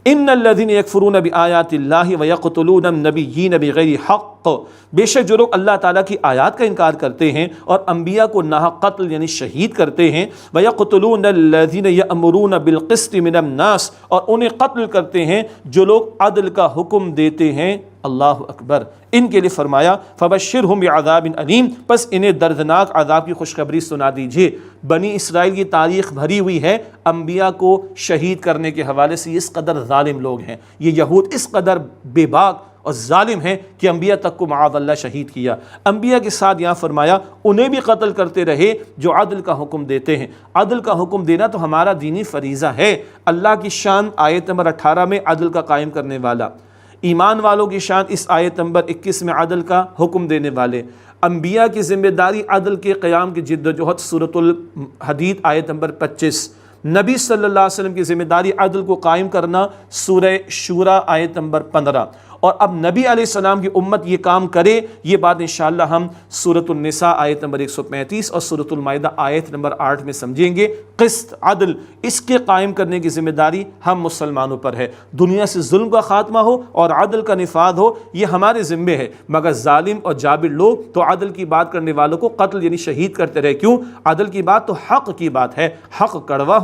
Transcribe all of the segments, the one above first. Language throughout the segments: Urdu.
ان الذین یکفرون بآیات اللہ ویقتلون النبیین بغیر حق، بے شک جو لوگ اللہ تعالیٰ کی آیات کا انکار کرتے ہیں اور انبیاء کو ناحق قتل یعنی شہید کرتے ہیں، ویقتلون الذین یأمرون بالقسط من الناس، اور انہیں قتل کرتے ہیں جو لوگ عدل کا حکم دیتے ہیں، اللہ اکبر، ان کے لیے فرمایا فبشرہم بعذاب علیم، پس انہیں دردناک عذاب کی خوشخبری سنا دیجئے۔ بنی اسرائیل کی تاریخ بھری ہوئی ہے انبیاء کو شہید کرنے کے حوالے سے، اس قدر ظالم لوگ ہیں، یہ یہود اس قدر بے باک اور ظالم ہیں کہ انبیاء تک کو معاذ اللہ شہید کیا۔ انبیاء کے ساتھ یہاں فرمایا انہیں بھی قتل کرتے رہے جو عدل کا حکم دیتے ہیں۔ عدل کا حکم دینا تو ہمارا دینی فریضہ ہے۔ اللہ کی شان آیت نمبر 18 میں عدل کا قائم کرنے والا، ایمان والوں کی شان اس آیت نمبر 21 میں عدل کا حکم دینے والے، انبیاء کی ذمہ داری عدل کے قیام کی جد و جہد سورۃ الحدید آیت نمبر 25، نبی صلی اللہ علیہ وسلم کی ذمہ داری عدل کو قائم کرنا سورہ شورى آیت نمبر 15، اور اب نبی علیہ السلام کی امت یہ کام کرے، یہ بات انشاءاللہ ہم سورۃ النساء آیت نمبر 135 اور سورۃ المائدہ آیت نمبر 8 میں سمجھیں گے۔ قسط عدل اس کے قائم کرنے کی ذمہ داری ہم مسلمانوں پر ہے، دنیا سے ظلم کا خاتمہ ہو اور عدل کا نفاذ ہو، یہ ہمارے ذمے ہے، مگر ظالم اور جابر لوگ تو عدل کی بات کرنے والوں کو قتل یعنی شہید کرتے رہے۔ کیوں؟ عدل کی بات تو حق کی بات ہے، حق کڑوا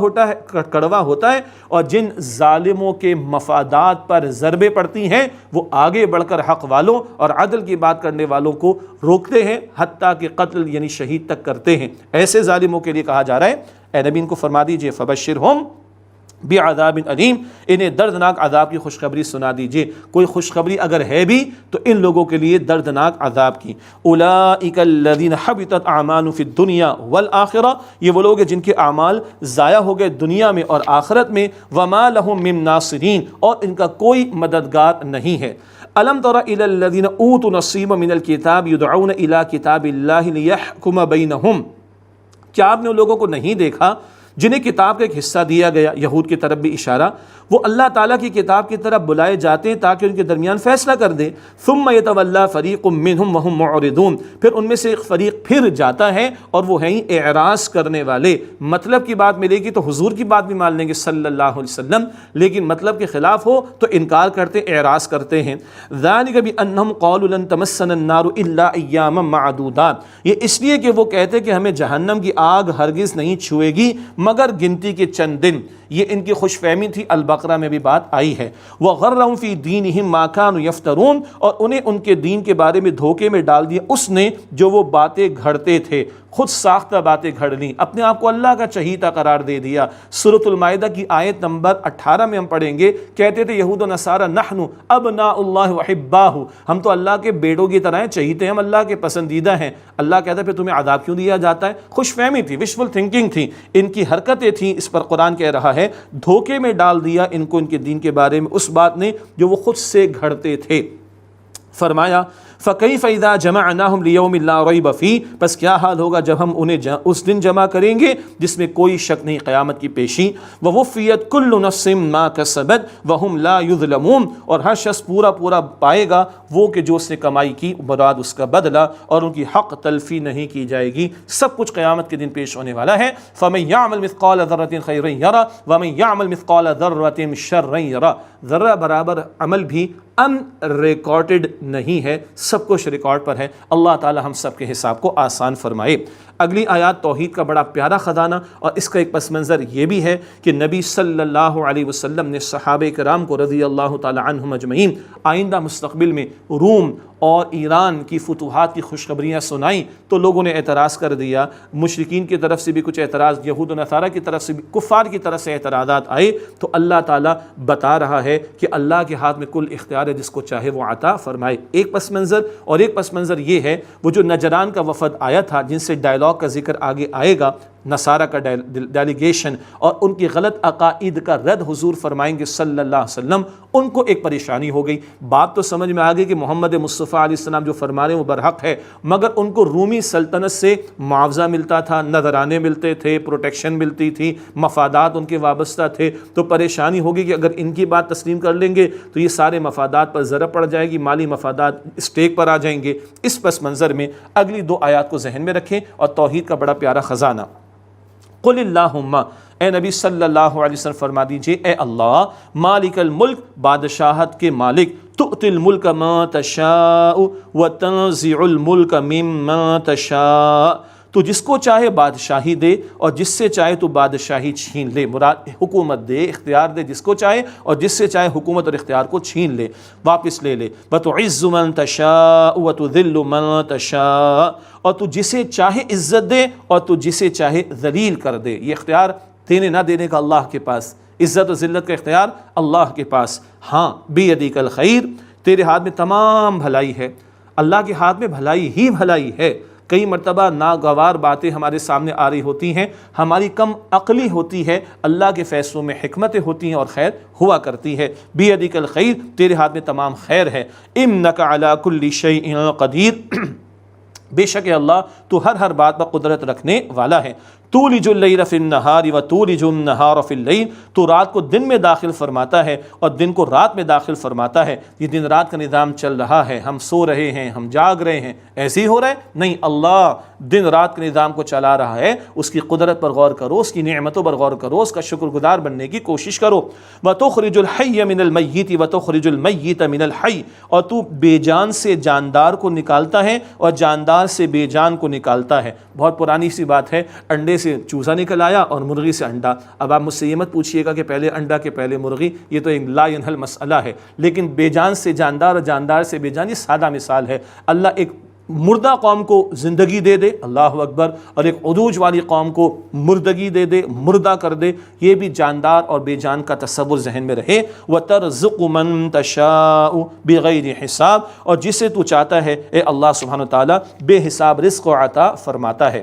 ہوتا ہے اور جن ظالموں کے مفادات پر ضربیں پڑتی ہیں وہ آگے بڑھ کر حق والوں اور عدل کی بات کرنے والوں کو روکتے ہیں، حتیٰ کہ قتل یعنی شہید تک کرتے ہیں۔ ایسے ظالموں کے لیے کہا جا رہا ہے اے نبی ان کو فرما دیجئے فبشرہم بعذاب علیم، انہیں دردناک عذاب کی خوشخبری سنا دیجئے۔ کوئی خوشخبری اگر ہے بھی تو ان لوگوں کے لیے دردناک عذاب کی۔ اولئک الذین حبطت اعمالهم فی الدنیا والآخرہ، یہ وہ لوگ ہیں جن کے اعمال ضائع ہو گئے دنیا میں اور آخرت میں، وما لهم من ناصرین، اور ان کا کوئی مددگار نہیں ہے۔ الم تر الی الذین اوتوا نصیبا من الکتاب یدعون الی کتاب اللہ لیحکم بینہم، کیا آپ نے ان لوگوں کو نہیں دیکھا جنہیں کتاب کا ایک حصہ دیا گیا؟ یہود کی طرف بھی اشارہ، وہ اللہ تعالیٰ کی کتاب کی طرف بلائے جاتے ہیں تاکہ ان کے درمیان فیصلہ کر دیں۔ ثم یتولی فریق منہم وہم معرضون، پھر ان میں سے ایک فریق پھر جاتا ہے اور وہ ہیں اعراض کرنے والے۔ مطلب کی بات ملے گی تو حضور کی بات بھی مان لیں گے صلی اللہ علیہ وسلم، لیکن مطلب کے خلاف ہو تو انکار کرتے، اعراض کرتے ہیں۔ ذالک بانہم قالوا لن تمسنا النار الا ایاما معدودات، یہ اس لیے کہ وہ کہتے کہ ہمیں جہنم کی آگ ہرگز نہیں چھوئے گی مگر گنتی کے چند دن، یہ ان کی خوش فہمی تھی، البقرہ میں بھی بات آئی ہے۔ وَغَرَّهُمْ فِي دِينِهِمْ مَا كَانُوا يَفْتَرُونَ، اور انہیں ان کے دین کے بارے میں دھوکے میں ڈال دیا اس نے جو وہ باتیں گھڑتے تھے، خود ساختہ باتیں گھڑ لیں، اپنے آپ کو اللہ کا چہیتا قرار دے دیا۔ سورۃ المائدہ کی آیت نمبر 18 میں ہم پڑھیں گے، کہتے تھے یہود و نصارہ نحن ابناء اللہ وحباہ، ہم تو اللہ کے بیٹوں کی طرح ہیں، چہیتے ہم اللہ کے پسندیدہ ہیں۔ اللہ کہتا ہے پھر تمہیں عذاب کیوں دیا جاتا ہے؟ خوش فہمی تھی، وشفل تھنکنگ تھی، ان کی حرکتیں تھیں، اس پر قرآن کہہ رہا ہے دھوکے میں ڈال دیا ان کو ان کے دین کے بارے میں اس بات نے جو وہ خود سے گھڑتے تھے۔ فرمایا فَكَيْفَ إِذَا جَمَعْنَاهُمْ لِيَوْمٍ لَا رَيْبَ فِيهِ، پس کیا حال ہوگا جب ہم انہیں اس دن جمع کریں گے جس میں کوئی شک نہیں، قیامت کی پیشی۔ وَوُفِّيَتْ كُلُّ نَفْسٍ مَا كَسَبَتْ وَهُمْ لَا يُظْلَمُونَ، اور ہر شخص پورا پائے گا وہ کہ جو اس نے کمائی کی، مراد اس کا بدلہ، اور ان کی حق تلفی نہیں کی جائے گی۔ سب کچھ قیامت کے دن پیش ہونے والا ہے۔ فَمَن يَعْمَلْ مِثْقَالَ ذَرَّةٍ خَيْرًا يَرَهُ وَمَن يَعْمَلْ مِثْقَالَ ذَرَّةٍ شَرًّا يَرَهُ، ذرہ برابر عمل بھی ان ریکارڈڈ نہیں ہے، سب کچھ ریکارڈ پر ہے۔ اللہ تعالی ہم سب کے حساب کو آسان فرمائے۔ اگلی آیات توحید کا بڑا پیارا خزانہ، اور اس کا ایک پس منظر یہ بھی ہے کہ نبی صلی اللہ علیہ وسلم نے صحابہ کرام کو رضی اللہ تعالی عنہم اجمعین آئندہ مستقبل میں روم اور ایران کی فتوحات کی خوشخبریاں سنائیں تو لوگوں نے اعتراض کر دیا، مشرکین کی طرف سے بھی کچھ اعتراض، یہود و نصارہ کی طرف سے بھی، کفار کی طرف سے اعتراضات آئے، تو اللہ تعالیٰ بتا رہا ہے کہ اللہ کے ہاتھ میں کل اختیار ہے، جس کو چاہے وہ عطا فرمائے۔ ایک پس منظر، اور ایک پس منظر یہ ہے وہ جو نجران کا وفد آیا تھا جن سے ڈائلاگ کا ذکر آگے آئے گا، نصارہ کا ڈیلیگیشن، اور ان کی غلط عقائد کا رد حضور فرمائیں گے صلی اللہ علیہ وسلم، ان کو ایک پریشانی ہو گئی۔ بات تو سمجھ میں آ گئی کہ محمد مصطفیٰ علیہ السلام جو فرما رہے ہیں وہ برحق ہے، مگر ان کو رومی سلطنت سے معاوضہ ملتا تھا، نذرانے ملتے تھے، پروٹیکشن ملتی تھی، مفادات ان کے وابستہ تھے، تو پریشانی ہوگی کہ اگر ان کی بات تسلیم کر لیں گے تو یہ سارے مفادات پر ضرب پڑ جائے گی، مالی مفادات اسٹیک پر آ جائیں گے۔ اس پس منظر میں اگلی دو آیات کو ذہن میں رکھیں اور توحید کا بڑا پیارا خزانہ۔ قل اللہم، اے نبی صلی اللہ علیہ وسلم فرما دیجئے اے اللہ مالک الملک، بادشاہت کے مالک، تؤتی الملک من تشاء وتنزع الملک ممن تشاء، تو جس کو چاہے بادشاہی دے اور جس سے چاہے تو بادشاہی چھین لے، مراد حکومت دے، اختیار دے جس کو چاہے اور جس سے چاہے حکومت اور اختیار کو چھین لے، واپس لے لے۔ وتعز من تشاء وتذل من تشاء، اور تو جسے چاہے عزت دے اور تو جسے چاہے ذلیل کر دے۔ یہ اختیار دینے نہ دینے کا اللہ کے پاس، عزت و ذلت کا اختیار اللہ کے پاس۔ ہاں بیدک الخیر، تیرے ہاتھ میں تمام بھلائی ہے، اللہ کے ہاتھ میں بھلائی ہی بھلائی ہے۔ کئی مرتبہ ناگوار باتیں ہمارے سامنے آ رہی ہوتی ہیں، ہماری کم عقلی ہوتی ہے، اللہ کے فیصلوں میں حکمتیں ہوتی ہیں اور خیر ہوا کرتی ہے۔ بیدک الخیر، تیرے ہاتھ میں تمام خیر ہے۔ انک علی کل شیء قدیر، بے شک اللہ تو ہر بات پر قدرت رکھنے والا ہے۔ تولج اللیل فی النہار وتولج النہار فی اللیل، تو رات کو دن میں داخل فرماتا ہے اور دن کو رات میں داخل فرماتا ہے۔ یہ دن رات کا نظام چل رہا ہے، ہم سو رہے ہیں، ہم جاگ رہے ہیں، ایسے ہی ہو رہا ہے؟ نہیں، اللہ دن رات کے نظام کو چلا رہا ہے۔ اس کی قدرت پر غور کرو، اس کی نعمتوں پر غور کرو، اس کا شکر گزار بننے کی کوشش کرو۔ وتخرج الحی من المیت وتخرج المیت من الحی، اور تو بے جان سے جاندار کو نکالتا ہے اور جاندار سے بے جان کو نکالتا ہے۔ بہت پرانی سی بات ہے، انڈے سے چوزا نکل آیا اور مرغی سے انڈا۔ اب آپ مجھ سے یہ مت پوچھئے گا کہ پہلے انڈا کہ پہلے مرغی، یہ تو ایک لا ینحل مسئلہ ہے، لیکن بے جان سے جاندار اور جاندار سے بے جان یہ سادہ مثال ہے۔ اللہ ایک مردہ قوم کو زندگی دے دے، اللہ اکبر، اور ایک عروج والی قوم کو مردگی دے دے، مردہ کر دے، یہ بھی جاندار اور بے جان کا تصور ذہن میں رہے۔ وَتَرْزُقُ مَن تَشَاءُ بِغَيْرِ حساب، اور جسے تو چاہتا ہے اے اللہ سبحانہ وتعالیٰ بے حساب رزق و عطا فرماتا ہے۔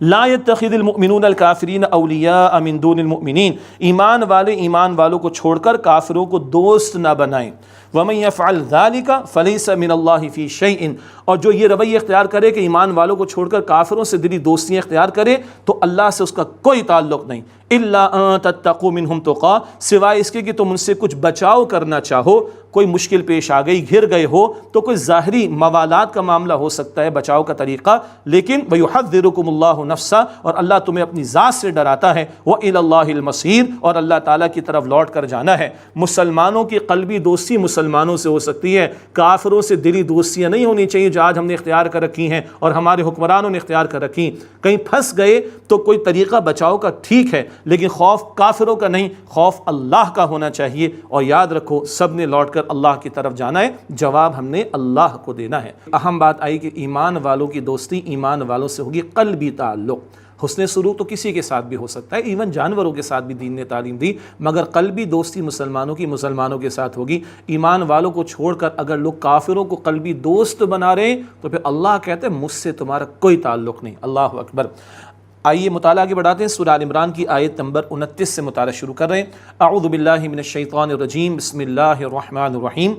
لا يتخذ المؤمنون الكافرین اولیاء من دون المؤمنین، ایمان والے ایمان والوں کو چھوڑ کر کافروں کو دوست نہ بنائیں۔ وَمَن يَفْعَلْ ذَلِكَ فَلَيْسَ مِنَ اللَّهِ فِي شَيْءٍ، اور جو یہ رویہ اختیار کرے کہ ایمان والوں کو چھوڑ کر کافروں سے دلی دوستیاں اختیار کرے تو اللہ سے اس کا کوئی تعلق نہیں۔ إِلَّا أَن تَتَّقُوا مِنْهُمْ تُقَاةً، سوائے اس کے کہ تم ان سے کچھ بچاؤ کرنا چاہو، کوئی مشکل پیش آ گئی، گھر گئے ہو تو کوئی ظاہری موالات کا معاملہ ہو سکتا ہے بچاؤ کا طریقہ، لیکن وَيُحَذِّرُكُمُ اللَّهُ نَفْسَهُ، اور اللہ تمہیں اپنی ذات سے ڈراتا ہے۔ وَإِلَى اللَّهِ الْمَصِيرُ، اور اللہ تعالیٰ کی طرف لوٹ کر جانا ہے۔ مسلمانوں کی قلبی دوستی مسلمانوں سے ہو سکتی ہے، کافروں سے دلی دوستیاں نہیں ہونی چاہیے جو آج ہم نے اختیار کر رکھی ہیں اور ہمارے حکمرانوں نے اختیار کر رکھی۔ کہیں پھنس گئے تو کوئی طریقہ بچاؤ کا ٹھیک ہے، لیکن خوف کافروں کا نہیں، خوف اللہ کا ہونا چاہیے۔ اور یاد رکھو سب نے لوٹ کر اللہ کی طرف جانا ہے، جواب ہم نے اللہ کو دینا ہے۔ اہم بات آئی کہ ایمان والوں کی دوستی ایمان والوں سے ہوگی قلبی تعلق۔ حسن سلوک تو کسی کے ساتھ بھی ہو سکتا ہے، ایون جانوروں کے ساتھ بھی دین نے تعلیم دی، مگر قلبی دوستی مسلمانوں کی مسلمانوں کے ساتھ ہوگی۔ ایمان والوں کو چھوڑ کر اگر لوگ کافروں کو قلبی دوست بنا رہے ہیں تو پھر اللہ کہتے ہیں مجھ سے تمہارا کوئی تعلق نہیں۔ اللہ اکبر۔ آئیے مطالعہ آگے بڑھاتے ہیں، سورہ آل عمران کی آیت نمبر 29 سے مطالعہ شروع کر رہے ہیں۔ اعوذ باللہ من الشیطان الرجیم، بسم اللہ الرحمن الرحیم۔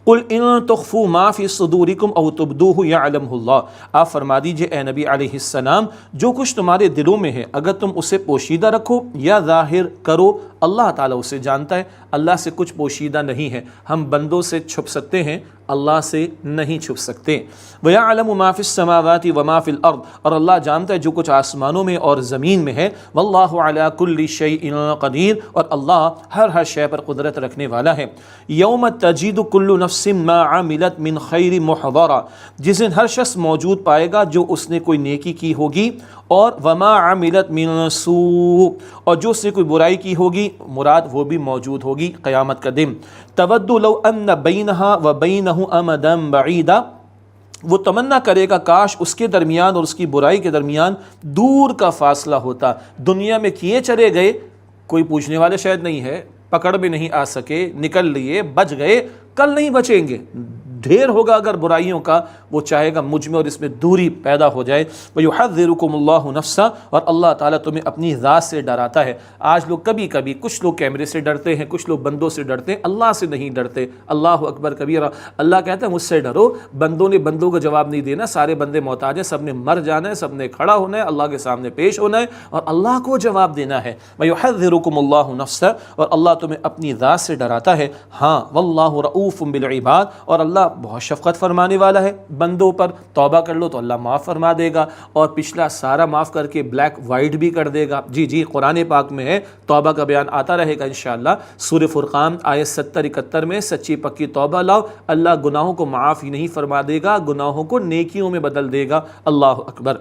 قل ان تخفوا ما فی صدورکم او تبدوہ یعلمہ اللہ، آپ فرما دیجئے اے نبی علیہ السلام جو کچھ تمہارے دلوں میں ہے اگر تم اسے پوشیدہ رکھو یا ظاہر کرو، اللہ تعالیٰ اسے جانتا ہے۔ اللہ سے کچھ پوشیدہ نہیں ہے، ہم بندوں سے چھپ سکتے ہیں، اللہ سے نہیں چھپ سکتے۔ وَيَعْلَمُ مَا فِي السَّمَاوَاتِ وَمَا فِي الْأَرْضِ، اور اللہ جانتا ہے جو کچھ آسمانوں میں اور زمین میں ہے۔ وَاللَّهُ عَلَى كُلِّ شَيْءٍ قَدِيرٌ، اور اللہ ہر شے پر قدرت رکھنے والا ہے۔ یوم تجد کل نفس ما عملت من خیر محضرا، جس دن ہر شخص موجود پائے گا جو اس نے کوئی نیکی کی ہوگی، اور وما عملت من سوء، اور جو اس نے کوئی برائی کی ہوگی مراد وہ بھی موجود ہوگی قیامت کا دن۔ تود لو ان بینہا و بینہ امدا بعیدا، وہ تمنا کرے گا کاش اس کے درمیان اور اس کی برائی کے درمیان دور کا فاصلہ ہوتا۔ دنیا میں کیے چلے گئے، کوئی پوچھنے والے شاید نہیں ہے، پکڑ بھی نہیں آ سکے، نکل لیے، بچ گئے، کل نہیں بچیں گے، ڈھیر ہوگا اگر برائیوں کا، وہ چاہے گا مجھ میں اور اس میں دوری پیدا ہو جائے۔ وَيُحَذِّرُكُمُ اللَّهُ نَفْسَهُ، اور اللہ تعالیٰ تمہیں اپنی ذات سے ڈراتا ہے۔ آج لوگ کبھی کبھی کچھ لوگ کیمرے سے ڈرتے ہیں، کچھ لوگ بندوں سے ڈرتے ہیں، اللہ سے نہیں ڈرتے۔ اللہ اکبر کبیرہ۔ اللہ کہتا ہے مجھ سے ڈرو، بندوں نے بندوں کو جواب نہیں دینا، سارے بندے محتاج ہیں، سب نے مر جانا ہے، سب نے کھڑا ہونا ہے، اللہ کے سامنے پیش ہونا ہے اور اللہ کو جواب دینا ہے۔ وَيُحَذِّرُكُمُ اللَّهُ نَفْسَهُ، اور اللہ تمہیں اپنی ذات سے ڈراتا ہے۔ ہاں واللہ رؤوف بالعباد، اور اللہ بہت شفقت فرمانے والا ہے بندوں پر، توبہ کر لو تو اللہ معاف فرما دے گا اور پچھلا سارا معاف کر کے بلیک وائٹ بھی کر دے گا۔ جی قرآن پاک میں ہے، توبہ کا بیان آتا رہے گا انشاءاللہ۔ سورہ فرقان آیت 70-71 میں سچی پکی توبہ لاؤ، اللہ گناہوں کو معاف ہی نہیں فرما دے گا، گناہوں کو نیکیوں میں بدل دے گا۔ اللہ اکبر۔